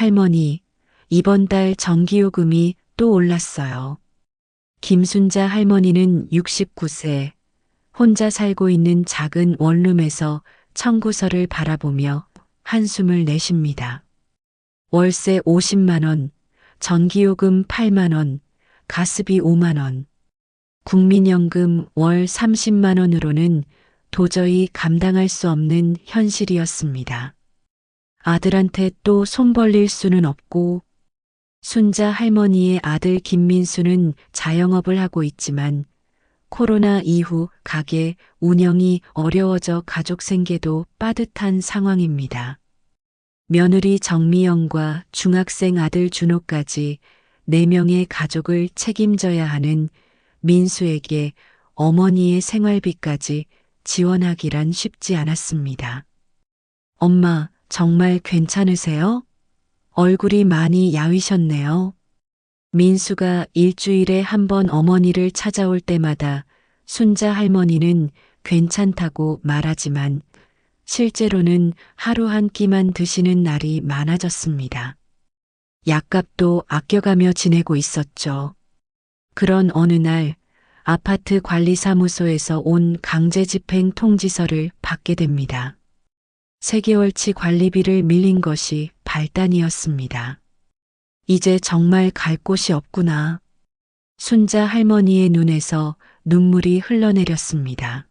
할머니, 이번 달 전기요금이 또 올랐어요. 김순자 할머니는 69세, 혼자 살고 있는 작은 원룸에서 청구서를 바라보며 한숨을 내쉽니다. 월세 50만 원, 전기요금 8만 원, 가스비 5만 원, 국민연금 월 30만 원으로는 도저히 감당할 수 없는 현실이었습니다. 아들한테 또 손 벌릴 수는 없고, 순자 할머니의 아들 김민수는 자영업을 하고 있지만 코로나 이후 가게 운영이 어려워져 가족 생계도 빠듯한 상황입니다. 며느리 정미영과 중학생 아들 준호까지 4명의 가족을 책임져야 하는 민수에게 어머니의 생활비까지 지원하기란 쉽지 않았습니다. 엄마, 정말 괜찮으세요? 얼굴이 많이 야위셨네요. 민수가 일주일에 한 번 어머니를 찾아올 때마다 순자 할머니는 괜찮다고 말하지만 실제로는 하루 한 끼만 드시는 날이 많아졌습니다. 약값도 아껴가며 지내고 있었죠. 그런 어느 날 아파트 관리사무소에서 온 강제집행 통지서를 받게 됩니다. 3개월치 관리비를 밀린 것이 발단이었습니다. 이제 정말 갈 곳이 없구나. 순자 할머니의 눈에서 눈물이 흘러내렸습니다.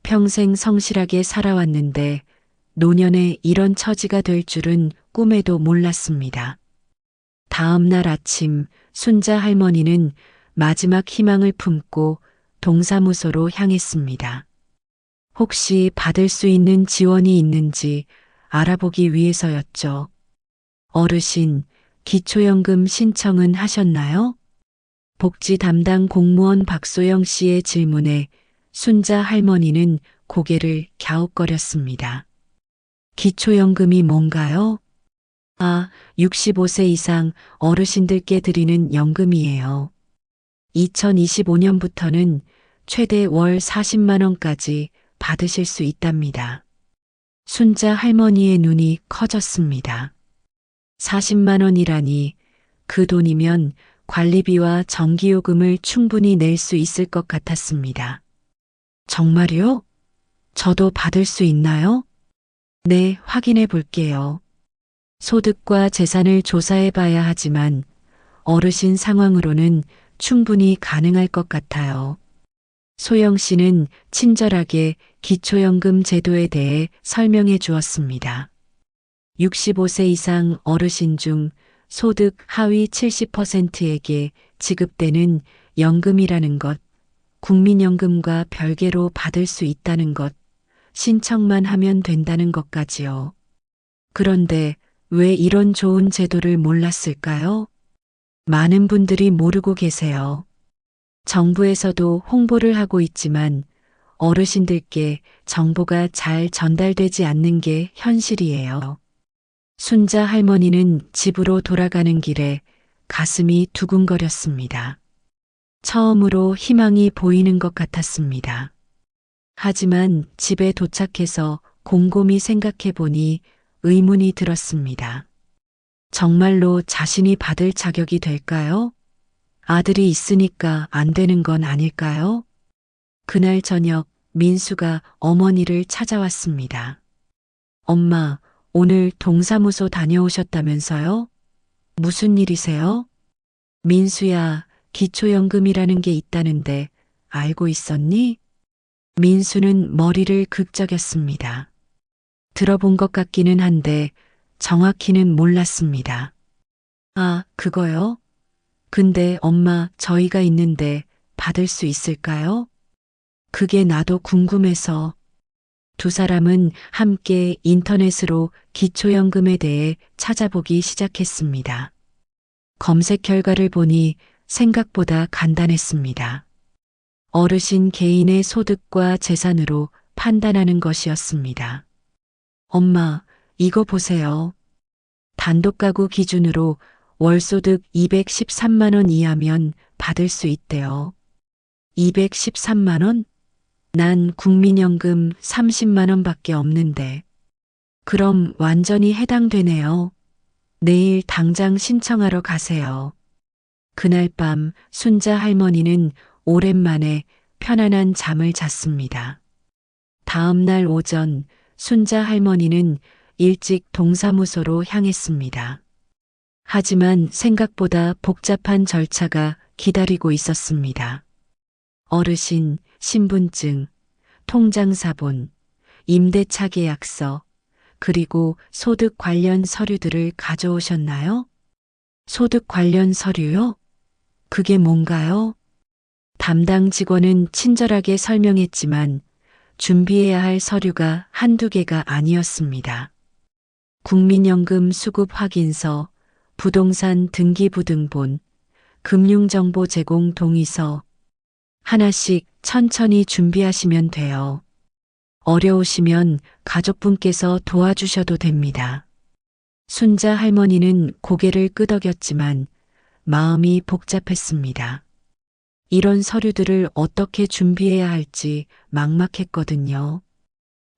평생 성실하게 살아왔는데 노년에 이런 처지가 될 줄은 꿈에도 몰랐습니다. 다음 날 아침 순자 할머니는 마지막 희망을 품고 동사무소로 향했습니다. 혹시 받을 수 있는 지원이 있는지 알아보기 위해서였죠. 어르신, 기초연금 신청은 하셨나요? 복지 담당 공무원 박소영 씨의 질문에 순자 할머니는 고개를 갸웃거렸습니다. 기초연금이 뭔가요? 65세 이상 어르신들께 드리는 연금이에요. 2025년부터는 최대 월 40만 원까지 받으실 수 있답니다. 순자 할머니의 눈이 커졌습니다. 40만 원이라니 그 돈이면 관리비와 전기요금을 충분히 낼 수 있을 것 같았습니다. 정말요? 저도 받을 수 있나요? 네, 확인해 볼게요. 소득과 재산을 조사해 봐야 하지만 어르신 상황으로는 충분히 가능할 것 같아요. 소영 씨는 친절하게 기초연금 제도에 대해 설명해 주었습니다. 65세 이상 어르신 중 소득 하위 70%에게 지급되는 연금이라는 것, 국민연금과 별개로 받을 수 있다는 것, 신청만 하면 된다는 것까지요. 그런데 왜 이런 좋은 제도를 몰랐을까요? 많은 분들이 모르고 계세요. 정부에서도 홍보를 하고 있지만 어르신들께 정보가 잘 전달되지 않는 게 현실이에요. 순자 할머니는 집으로 돌아가는 길에 가슴이 두근거렸습니다. 처음으로 희망이 보이는 것 같았습니다. 하지만 집에 도착해서 곰곰이 생각해 보니 의문이 들었습니다. 정말로 자신이 받을 자격이 될까요? 아들이 있으니까 안 되는 건 아닐까요? 그날 저녁 민수가 어머니를 찾아왔습니다. 엄마, 오늘 동사무소 다녀오셨다면서요? 무슨 일이세요? 민수야, 기초연금이라는 게 있다는데 알고 있었니? 민수는 머리를 극적였습니다. 들어본 것 같기는 한데 정확히는 몰랐습니다. 그거요? 근데 엄마, 저희가 있는데 받을 수 있을까요? 그게 나도 궁금해서. 두 사람은 함께 인터넷으로 기초연금에 대해 찾아보기 시작했습니다. 검색 결과를 보니 생각보다 간단했습니다. 어르신 개인의 소득과 재산으로 판단하는 것이었습니다. 엄마, 이거 보세요. 단독가구 기준으로 월소득 213만 원 이하면 받을 수 있대요. 213만 원? 난 국민연금 30만 원밖에 없는데. 그럼 완전히 해당되네요. 내일 당장 신청하러 가세요. 그날 밤 순자 할머니는 오랜만에 편안한 잠을 잤습니다. 다음 날 오전 순자 할머니는 일찍 동사무소로 향했습니다. 하지만 생각보다 복잡한 절차가 기다리고 있었습니다. 어르신, 신분증, 통장사본, 임대차 계약서, 그리고 소득 관련 서류들을 가져오셨나요? 소득 관련 서류요? 그게 뭔가요? 담당 직원은 친절하게 설명했지만 준비해야 할 서류가 한두 개가 아니었습니다. 국민연금 수급 확인서, 부동산 등기부등본, 금융정보 제공 동의서, 하나씩 천천히 준비하시면 돼요. 어려우시면 가족분께서 도와주셔도 됩니다. 순자 할머니는 고개를 끄덕였지만 마음이 복잡했습니다. 이런 서류들을 어떻게 준비해야 할지 막막했거든요.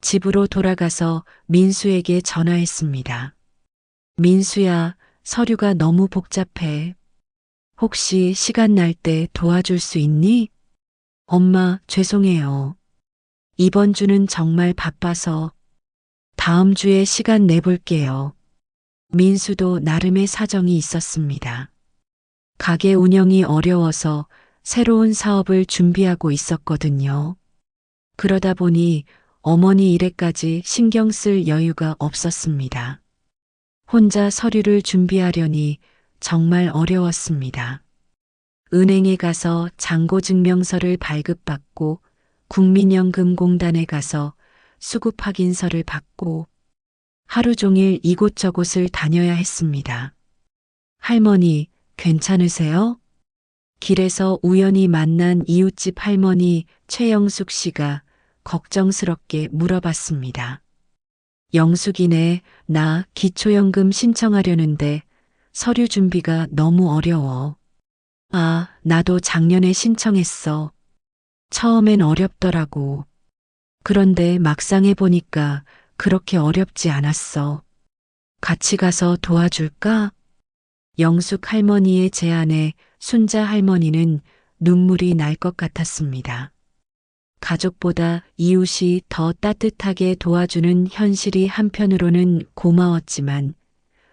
집으로 돌아가서 민수에게 전화했습니다. 민수야, 서류가 너무 복잡해. 혹시 시간 날 때 도와줄 수 있니? 엄마, 죄송해요. 이번 주는 정말 바빠서 다음 주에 시간 내볼게요. 민수도 나름의 사정이 있었습니다. 가게 운영이 어려워서 새로운 사업을 준비하고 있었거든요. 그러다 보니 어머니 일에까지 신경 쓸 여유가 없었습니다. 혼자 서류를 준비하려니 정말 어려웠습니다. 은행에 가서 잔고증명서를 발급받고 국민연금공단에 가서 수급 확인서를 받고 하루 종일 이곳저곳을 다녀야 했습니다. 할머니, 괜찮으세요? 길에서 우연히 만난 이웃집 할머니 최영숙 씨가 걱정스럽게 물어봤습니다. 영숙이네, 나 기초연금 신청하려는데 서류 준비가 너무 어려워. 아, 나도 작년에 신청했어. 처음엔 어렵더라고. 그런데 막상 해보니까 그렇게 어렵지 않았어. 같이 가서 도와줄까? 영숙 할머니의 제안에 순자 할머니는 눈물이 날 것 같았습니다. 가족보다 이웃이 더 따뜻하게 도와주는 현실이 한편으로는 고마웠지만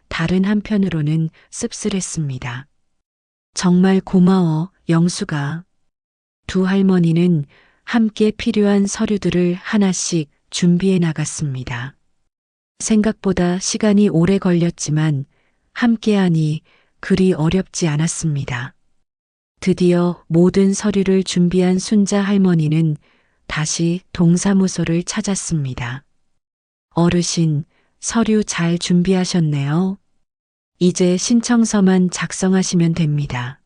다른 한편으로는 씁쓸했습니다. 정말 고마워, 영숙아. 두 할머니는 함께 필요한 서류들을 하나씩 준비해 나갔습니다. 생각보다 시간이 오래 걸렸지만 함께하니 그리 어렵지 않았습니다. 드디어 모든 서류를 준비한 순자 할머니는 다시 동사무소를 찾았습니다. 어르신, 서류 잘 준비하셨네요. 이제 신청서만 작성하시면 됩니다.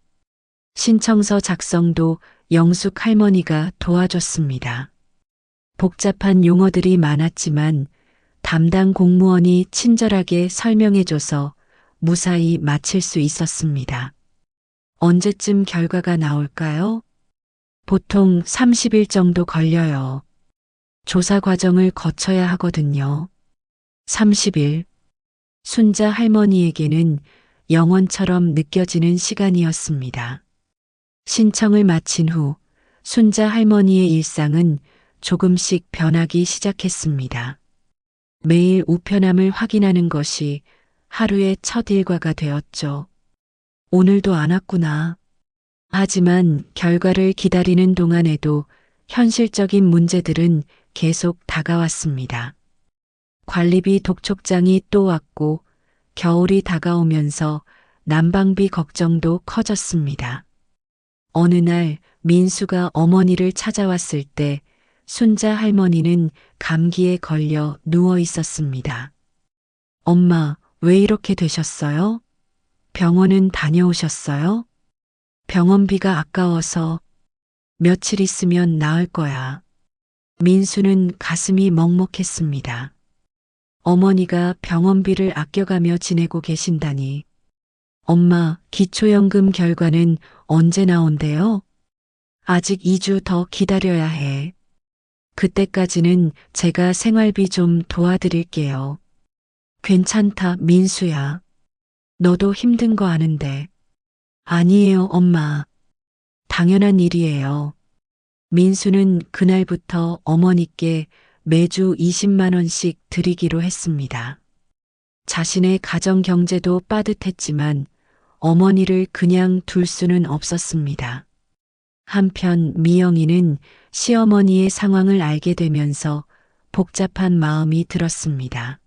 신청서 작성도 영숙 할머니가 도와줬습니다. 복잡한 용어들이 많았지만 담당 공무원이 친절하게 설명해줘서 무사히 마칠 수 있었습니다. 언제쯤 결과가 나올까요? 보통 30일 정도 걸려요. 조사 과정을 거쳐야 하거든요. 30일. 순자 할머니에게는 영원처럼 느껴지는 시간이었습니다. 신청을 마친 후 순자 할머니의 일상은 조금씩 변하기 시작했습니다. 매일 우편함을 확인하는 것이 하루의 첫 일과가 되었죠. 오늘도 안 왔구나. 하지만 결과를 기다리는 동안에도 현실적인 문제들은 계속 다가왔습니다. 관리비 독촉장이 또 왔고 겨울이 다가오면서 난방비 걱정도 커졌습니다. 어느 날 민수가 어머니를 찾아왔을 때 순자 할머니는 감기에 걸려 누워 있었습니다. 엄마, 왜 이렇게 되셨어요? 병원은 다녀오셨어요? 병원비가 아까워서 며칠 있으면 나을 거야. 민수는 가슴이 먹먹했습니다. 어머니가 병원비를 아껴가며 지내고 계신다니. 엄마, 기초연금 결과는 언제 나온대요? 아직 2주 더 기다려야 해. 그때까지는 제가 생활비 좀 도와드릴게요. 괜찮다, 민수야. 너도 힘든 거 아는데. 아니에요, 엄마. 당연한 일이에요. 민수는 그날부터 어머니께 매주 20만 원씩 드리기로 했습니다. 자신의 가정 경제도 빠듯했지만 어머니를 그냥 둘 수는 없었습니다. 한편 미영이는 시어머니의 상황을 알게 되면서 복잡한 마음이 들었습니다.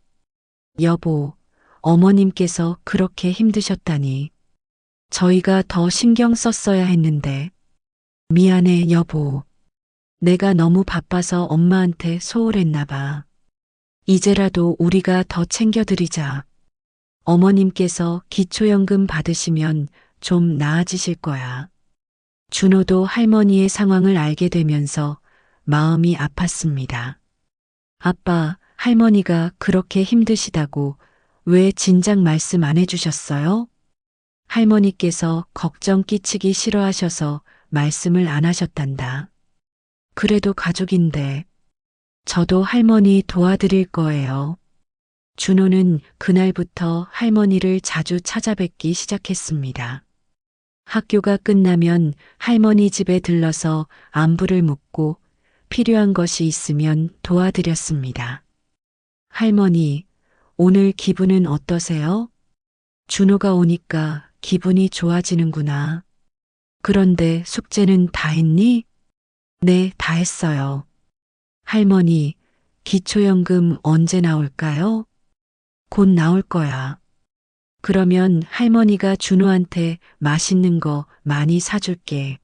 여보, 어머님께서 그렇게 힘드셨다니. 저희가 더 신경 썼어야 했는데. 미안해, 여보. 내가 너무 바빠서 엄마한테 소홀했나 봐. 이제라도 우리가 더 챙겨드리자. 어머님께서 기초연금 받으시면 좀 나아지실 거야. 준호도 할머니의 상황을 알게 되면서 마음이 아팠습니다. 아빠, 할머니가 그렇게 힘드시다고 왜 진작 말씀 안 해주셨어요? 할머니께서 걱정 끼치기 싫어하셔서 말씀을 안 하셨단다. 그래도 가족인데 저도 할머니 도와드릴 거예요. 준호는 그날부터 할머니를 자주 찾아뵙기 시작했습니다. 학교가 끝나면 할머니 집에 들러서 안부를 묻고 필요한 것이 있으면 도와드렸습니다. 할머니, 오늘 기분은 어떠세요? 준호가 오니까 기분이 좋아지는구나. 그런데 숙제는 다 했니? 네, 다 했어요. 할머니, 기초연금 언제 나올까요? 곧 나올 거야. 그러면 할머니가 준호한테 맛있는 거 많이 사줄게.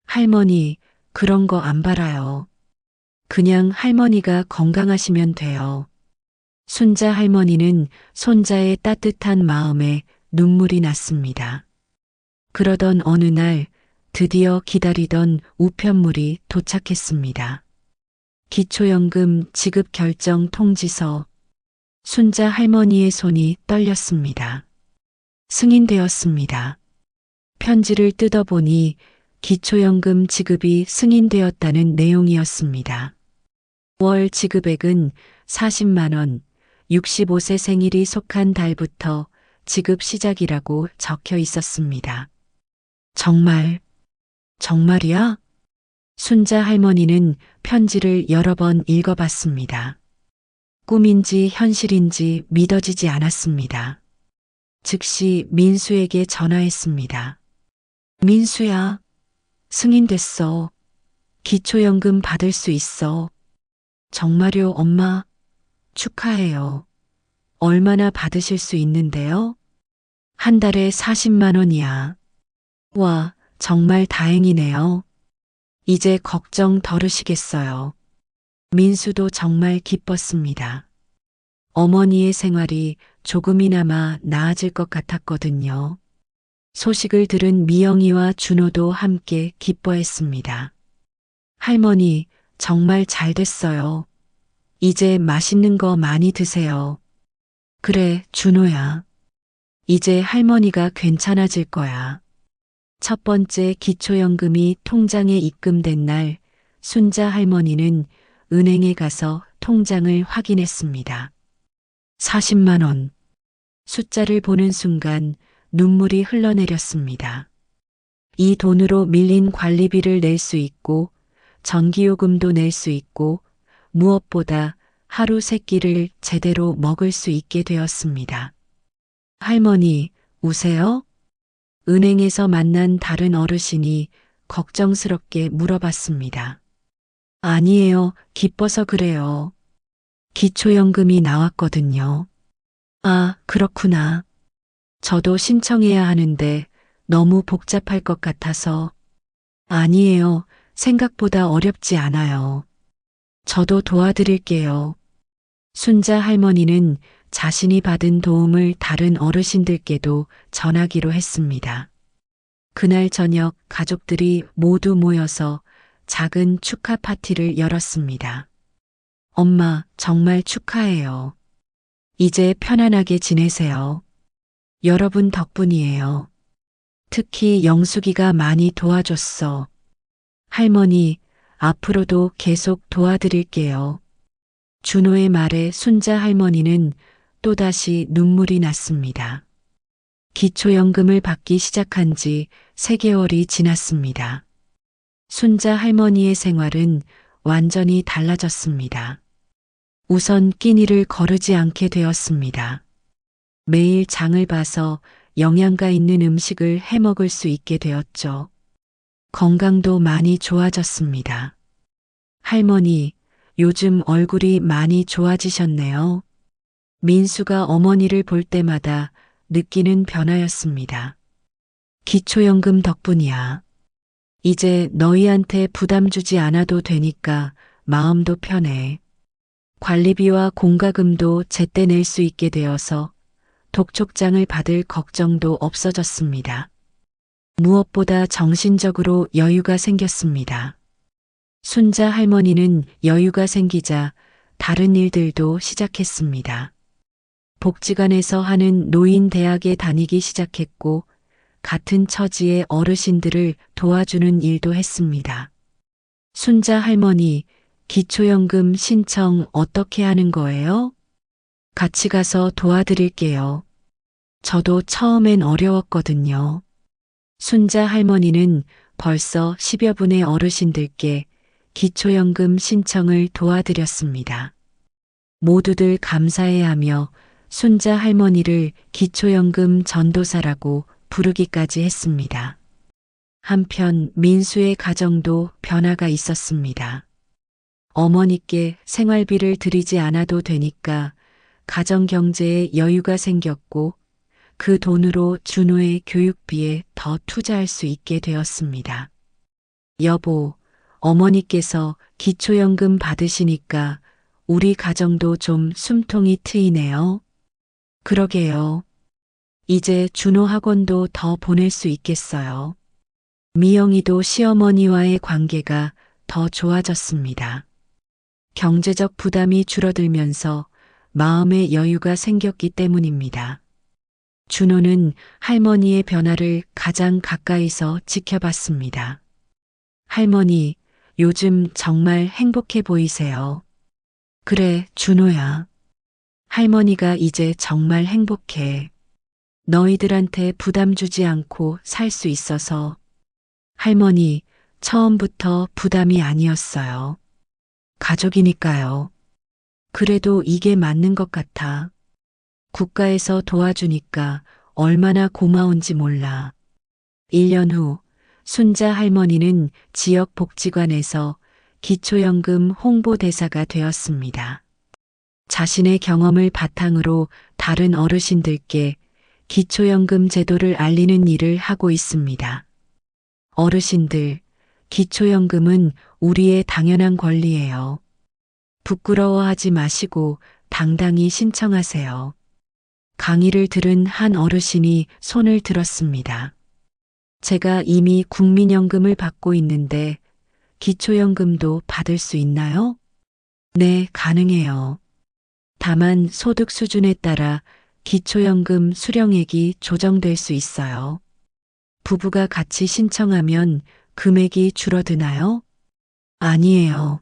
할머니, 그런 거 안 바라요. 그냥 할머니가 건강하시면 돼요. 순자 할머니는 손자의 따뜻한 마음에 눈물이 났습니다. 그러던 어느 날 드디어 기다리던 우편물이 도착했습니다. 기초연금 지급 결정 통지서. 순자 할머니의 손이 떨렸습니다. 승인되었습니다. 편지를 뜯어보니 기초연금 지급이 승인되었다는 내용이었습니다. 월 지급액은 40만 원, 65세 생일이 속한 달부터 지급 시작이라고 적혀 있었습니다. 정말이야? 순자 할머니는 편지를 여러 번 읽어봤습니다. 꿈인지 현실인지 믿어지지 않았습니다. 즉시 민수에게 전화했습니다. 민수야, 승인됐어. 기초연금 받을 수 있어. 정말요, 엄마? 축하해요. 얼마나 받으실 수 있는데요? 한 달에 40만 원이야. 와, 정말 다행이네요. 이제 걱정 덜으시겠어요. 민수도 정말 기뻤습니다. 어머니의 생활이 조금이나마 나아질 것 같았거든요. 소식을 들은 미영이와 준호도 함께 기뻐했습니다. 할머니, 정말 잘 됐어요. 이제 맛있는 거 많이 드세요. 그래, 준호야. 이제 할머니가 괜찮아질 거야. 첫 번째 기초연금이 통장에 입금된 날, 순자 할머니는 은행에 가서 통장을 확인했습니다. 40만 원. 숫자를 보는 순간 눈물이 흘러내렸습니다. 이 돈으로 밀린 관리비를 낼 수 있고, 전기요금도 낼 수 있고, 무엇보다 하루 세 끼를 제대로 먹을 수 있게 되었습니다. 할머니, 우세요? 은행에서 만난 다른 어르신이 걱정스럽게 물어봤습니다. 아니에요, 기뻐서 그래요. 기초연금이 나왔거든요. 아, 그렇구나. 저도 신청해야 하는데 너무 복잡할 것 같아서. 아니에요, 생각보다 어렵지 않아요. 저도 도와드릴게요. 순자 할머니는 자신이 받은 도움을 다른 어르신들께도 전하기로 했습니다. 그날 저녁 가족들이 모두 모여서 작은 축하 파티를 열었습니다. 엄마, 정말 축하해요. 이제 편안하게 지내세요. 여러분 덕분이에요. 특히 영숙이가 많이 도와줬어. 할머니, 앞으로도 계속 도와드릴게요. 준호의 말에 순자 할머니는 또다시 눈물이 났습니다. 기초연금을 받기 시작한 지 3개월이 지났습니다. 순자 할머니의 생활은 완전히 달라졌습니다. 우선 끼니를 거르지 않게 되었습니다. 매일 장을 봐서 영양가 있는 음식을 해 먹을 수 있게 되었죠. 건강도 많이 좋아졌습니다. 할머니, 요즘 얼굴이 많이 좋아지셨네요. 민수가 어머니를 볼 때마다 느끼는 변화였습니다. 기초연금 덕분이야. 이제 너희한테 부담 주지 않아도 되니까 마음도 편해. 관리비와 공과금도 제때 낼 수 있게 되어서 독촉장을 받을 걱정도 없어졌습니다. 무엇보다 정신적으로 여유가 생겼습니다. 순자 할머니는 여유가 생기자 다른 일들도 시작했습니다. 복지관에서 하는 노인 대학에 다니기 시작했고 같은 처지의 어르신들을 도와주는 일도 했습니다. 순자 할머니, 기초연금 신청 어떻게 하는 거예요? 같이 가서 도와드릴게요. 저도 처음엔 어려웠거든요. 순자 할머니는 벌써 10여 분의 어르신들께 기초연금 신청을 도와드렸습니다. 모두들 감사해하며 순자 할머니를 기초연금 전도사라고 부르기까지 했습니다. 한편 민수의 가정도 변화가 있었습니다. 어머니께 생활비를 드리지 않아도 되니까 가정 경제에 여유가 생겼고 그 돈으로 준호의 교육비에 더 투자할 수 있게 되었습니다. 여보, 어머니께서 기초연금 받으시니까 우리 가정도 좀 숨통이 트이네요. 그러게요. 이제 준호 학원도 더 보낼 수 있겠어요. 미영이도 시어머니와의 관계가 더 좋아졌습니다. 경제적 부담이 줄어들면서 마음의 여유가 생겼기 때문입니다. 준호는 할머니의 변화를 가장 가까이서 지켜봤습니다. 할머니, 요즘 정말 행복해 보이세요. 그래, 준호야. 할머니가 이제 정말 행복해. 너희들한테 부담 주지 않고 살 수 있어서. 할머니, 처음부터 부담이 아니었어요. 가족이니까요. 그래도 이게 맞는 것 같아. 국가에서 도와주니까 얼마나 고마운지 몰라. 1년 후 순자 할머니는 지역 복지관에서 기초연금 홍보대사가 되었습니다. 자신의 경험을 바탕으로 다른 어르신들께 기초연금 제도를 알리는 일을 하고 있습니다. 어르신들, 기초연금은 우리의 당연한 권리예요. 부끄러워하지 마시고 당당히 신청하세요. 강의를 들은 한 어르신이 손을 들었습니다. 제가 이미 국민연금을 받고 있는데 기초연금도 받을 수 있나요? 네, 가능해요. 다만 소득 수준에 따라 기초연금 수령액이 조정될 수 있어요. 부부가 같이 신청하면 금액이 줄어드나요? 아니에요.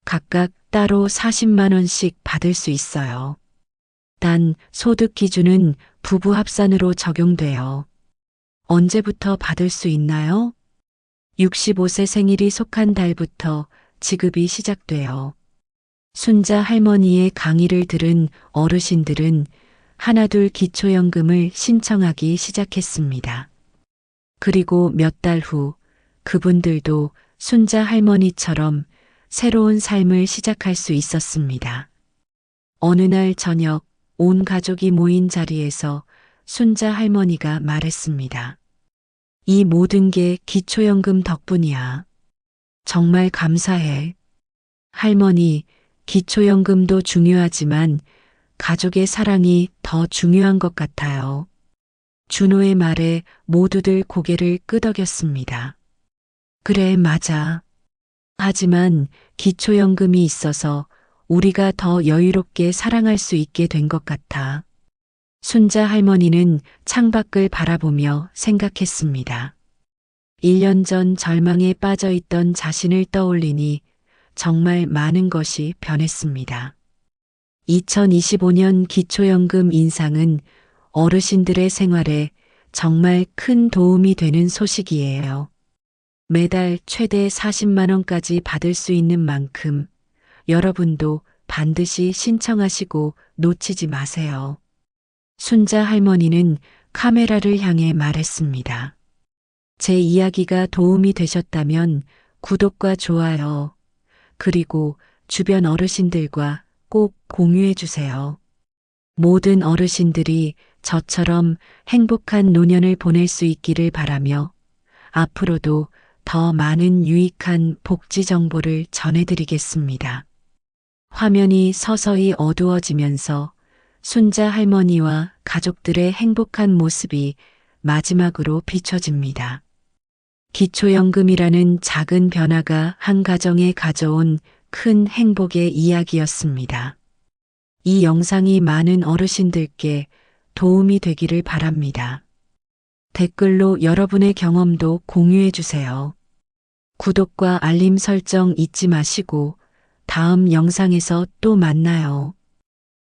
각각 따로 40만 원씩 받을 수 있어요. 단 소득 기준은 부부 합산으로 적용돼요. 언제부터 받을 수 있나요? 65세 생일이 속한 달부터 지급이 시작돼요. 순자 할머니의 강의를 들은 어르신들은 하나둘 기초연금을 신청하기 시작했습니다. 그리고 몇 달 후 그분들도 순자 할머니처럼 새로운 삶을 시작할 수 있었습니다. 어느 날 저녁 온 가족이 모인 자리에서 순자 할머니가 말했습니다. 이 모든 게 기초연금 덕분이야. 정말 감사해. 할머니, 기초연금도 중요하지만 가족의 사랑이 더 중요한 것 같아요. 준호의 말에 모두들 고개를 끄덕였습니다. 그래, 맞아. 하지만 기초연금이 있어서 우리가 더 여유롭게 사랑할 수 있게 된 것 같아. 순자 할머니는 창밖을 바라보며 생각했습니다. 1년 전 절망에 빠져 있던 자신을 떠올리니 정말 많은 것이 변했습니다. 2025년 기초연금 인상은 어르신들의 생활에 정말 큰 도움이 되는 소식이에요. 매달 최대 40만 원까지 받을 수 있는 만큼 여러분도 반드시 신청하시고 놓치지 마세요. 순자 할머니는 카메라를 향해 말했습니다. 제 이야기가 도움이 되셨다면 구독과 좋아요, 그리고 주변 어르신들과 꼭 공유해 주세요. 모든 어르신들이 저처럼 행복한 노년을 보낼 수 있기를 바라며 앞으로도 더 많은 유익한 복지 정보를 전해드리겠습니다. 화면이 서서히 어두워지면서 순자 할머니와 가족들의 행복한 모습이 마지막으로 비춰집니다. 기초연금이라는 작은 변화가 한 가정에 가져온 큰 행복의 이야기였습니다. 이 영상이 많은 어르신들께 도움이 되기를 바랍니다. 댓글로 여러분의 경험도 공유해 주세요. 구독과 알림 설정 잊지 마시고 다음 영상에서 또 만나요.